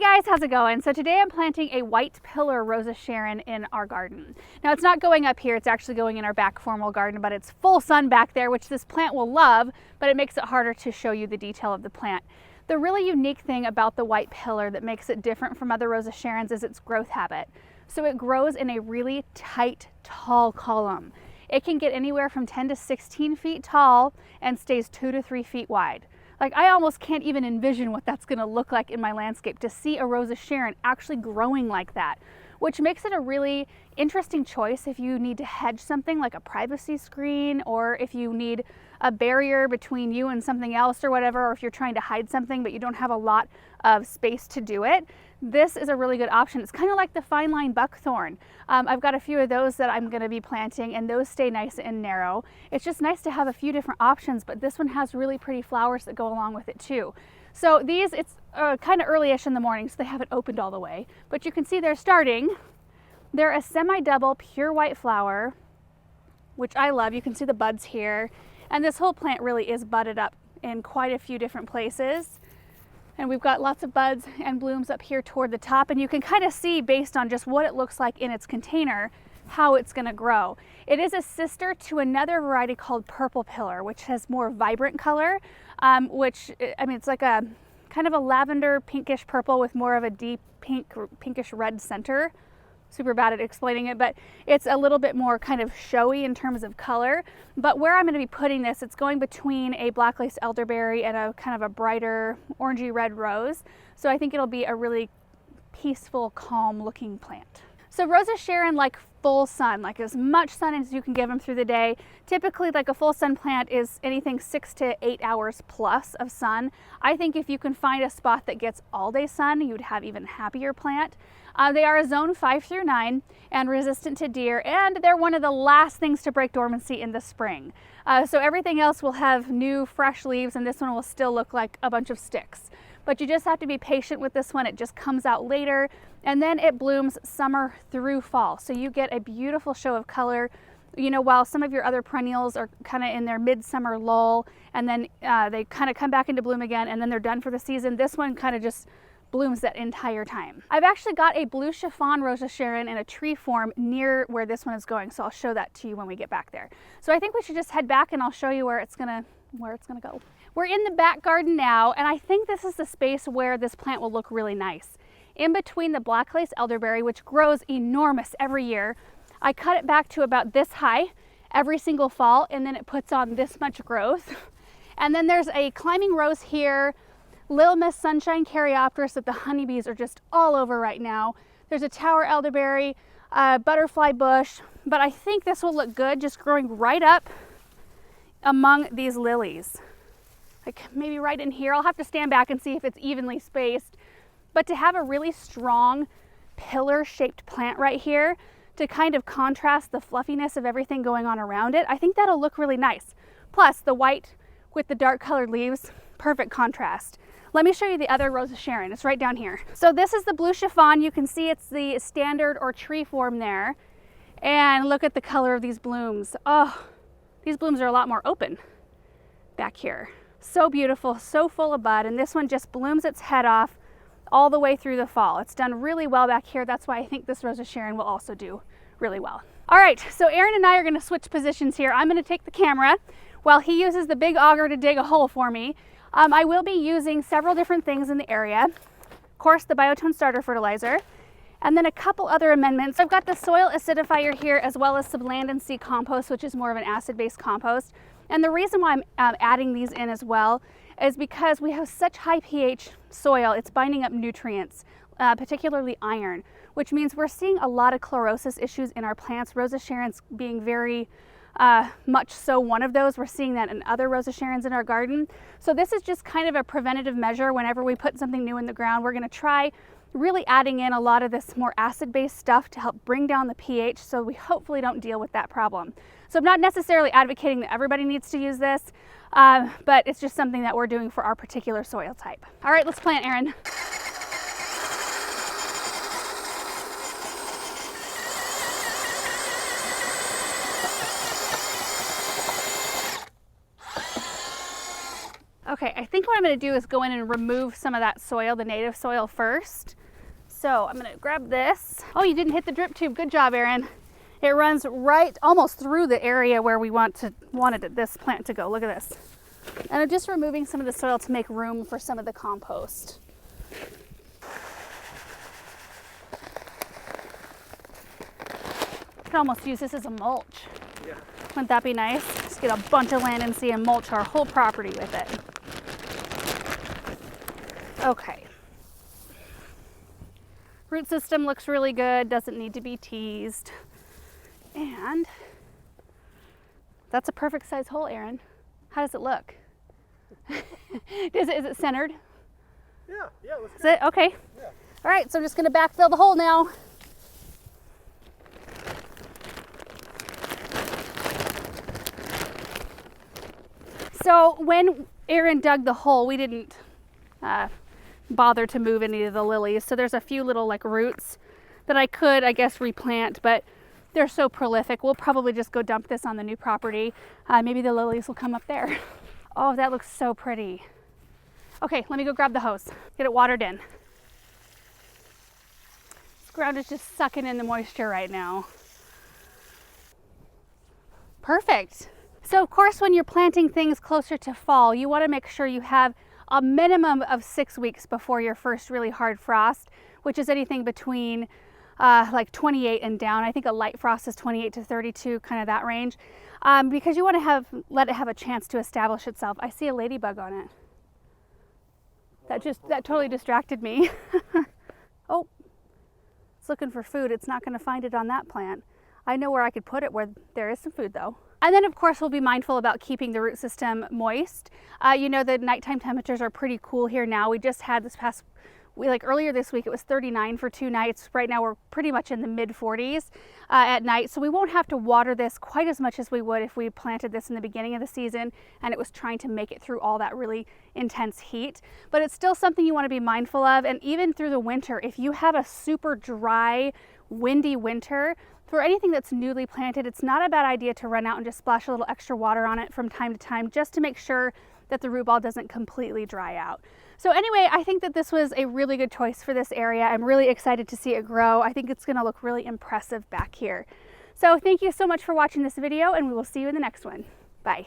guys, how's it going? So today I'm planting a white pillar Rosa Sharon in our garden. Now it's not going up here, it's actually going in our back formal garden, but it's full sun back there, which this plant will love, but it makes it harder to show you the detail of the plant. The really unique thing about the white pillar that makes it different from other Rosa Sharons is its growth habit. So it grows in a really tight, tall column. It can get anywhere from 10 to 16 feet tall and stays 2 to 3 feet wide. Like, I almost can't even envision what that's going to look like in my landscape to see a Rosa Sharon actually growing like that, which makes it a really interesting choice if you need to hedge something like a privacy screen, or if you need a barrier between you and something else or whatever, or if you're trying to hide something but you don't have a lot of space to do it. This is a really good option. It's kind of like the fine line buckthorn. I've got a few of those that I'm going to be planting, and those stay nice and narrow. It's just nice to have a few different options, but this one has really pretty flowers that go along with it too. So these, it's kind of early-ish in the morning, so they haven't opened all the way, but you can see they're starting. They're a semi-double pure white flower, which I love. You can see the buds here, and this whole plant really is budded up in quite a few different places. And we've got lots of buds and blooms up here toward the top, and you can kind of see, based on just what it looks like in its container, how it's going to grow. It is a sister to another variety called purple pillar, which has more vibrant color, it's like a kind of a lavender pinkish purple with more of a deep pinkish red center. Super bad at explaining it, but it's a little bit more kind of showy in terms of color. But where I'm going to be putting this, it's going between a black lace elderberry and a kind of a brighter orangey red rose. So I think it'll be a really peaceful, calm looking plant. So Rosa Sharon like full sun, like as much sun as you can give them through the day. Typically, like a full sun plant is anything 6 to 8 hours plus of sun. I think if you can find a spot that gets all day sun, you'd have even happier plant. They are a zone 5 through 9 and resistant to deer, and they're one of the last things to break dormancy in the spring. So everything else will have new fresh leaves, and this one will still look like a bunch of sticks. But you just have to be patient with this one. It just comes out later, and then it blooms summer through fall. So you get a beautiful show of color, you know, while some of your other perennials are kind of in their midsummer lull, and then they kind of come back into bloom again, and then they're done for the season. This one kind of just blooms that entire time. I've actually got a blue chiffon Rosa Sharon in a tree form near where this one is going, so I'll show that to you when we get back there. So I think we should just head back and I'll show you where it's gonna go. We're in the back garden now, and I think this is the space where this plant will look really nice. In between the black lace elderberry, which grows enormous every year, I cut it back to about this high every single fall, and then it puts on this much growth. And then there's a climbing rose here, Little Miss Sunshine Caryopteris that the honeybees are just all over right now. There's a tower elderberry, butterfly bush, but I think this will look good just growing right up among these lilies. Like maybe right in here. I'll have to stand back and see if it's evenly spaced. But to have a really strong pillar-shaped plant right here to kind of contrast the fluffiness of everything going on around it, I think that'll look really nice. Plus the white with the dark colored leaves, perfect contrast. Let me show you the other Rosa Sharon. It's right down here. So this is the blue chiffon. You can see it's the standard or tree form there. And look at the color of these blooms. Oh, these blooms are a lot more open back here. So beautiful, so full of bud. And this one just blooms its head off all the way through the fall. It's done really well back here. That's why I think this Rosa Sharon will also do really well. All right, so Aaron and I are gonna switch positions here. I'm gonna take the camera while he uses the big auger to dig a hole for me. I will be using several different things in the area. Of course, the Bio-tone starter fertilizer, and then a couple other amendments. I've got the soil acidifier here, as well as some land and sea compost, which is more of an acid-based compost. And the reason why I'm adding these in as well is because we have such high pH soil, it's binding up nutrients, particularly iron, which means we're seeing a lot of chlorosis issues in our plants. Rosa Sharon's being very much so one of those. We're seeing that in other Rosa Sharons in our garden. So this is just kind of a preventative measure. Whenever we put something new in the ground, we're going to try really adding in a lot of this more acid-based stuff to help bring down the pH, so we hopefully don't deal with that problem. So I'm not necessarily advocating that everybody needs to use this, but it's just something that we're doing for our particular soil type. All right, let's plant, Aaron. Okay, I think what I'm going to do is go in and remove some of that soil, the native soil first. So I'm going to grab this. Oh, you didn't hit the drip tube. Good job, Erin. It runs right almost through the area where we wanted this plant to go. Look at this. And I'm just removing some of the soil to make room for some of the compost. Could almost use this as a mulch. Yeah. Wouldn't that be nice? Just get a bunch of land and sea and mulch our whole property with it. Okay. Root system looks really good, doesn't need to be teased. And that's a perfect size hole, Erin. How does it look? Is it centered? Yeah, let's Is it? Okay. Yeah. All right, so I'm just gonna backfill the hole now. So when Erin dug the hole, we didn't bother to move any of the lilies. So there's a few little like roots that I could, I guess, replant, but they're so prolific. We'll probably just go dump this on the new property. Maybe the lilies will come up there. Oh, that looks so pretty. Okay, let me go grab the hose, get it watered in. This ground is just sucking in the moisture right now. Perfect. So of course, when you're planting things closer to fall, you want to make sure you have a minimum of 6 weeks before your first really hard frost, which is anything between like 28 and down. I think a light frost is 28 to 32, kind of that range, because you want to let it have a chance to establish itself. I see a ladybug on it. That totally distracted me. Oh, it's looking for food. It's not going to find it on that plant. I know where I could put it where there is some food though. And then of course we'll be mindful about keeping the root system moist. You know, the nighttime temperatures are pretty cool here now. We just had earlier this week it was 39 for 2 nights. Right now we're pretty much in the mid 40s at night, so we won't have to water this quite as much as we would if we planted this in the beginning of the season and it was trying to make it through all that really intense heat. But it's still something you want to be mindful of, and even through the winter, if you have a super dry, windy winter, for anything that's newly planted, it's not a bad idea to run out and just splash a little extra water on it from time to time, just to make sure that the root ball doesn't completely dry out. So anyway, I think that this was a really good choice for this area. I'm really excited to see it grow. I think it's going to look really impressive back here. So thank you so much for watching this video, and we will see you in the next one. Bye.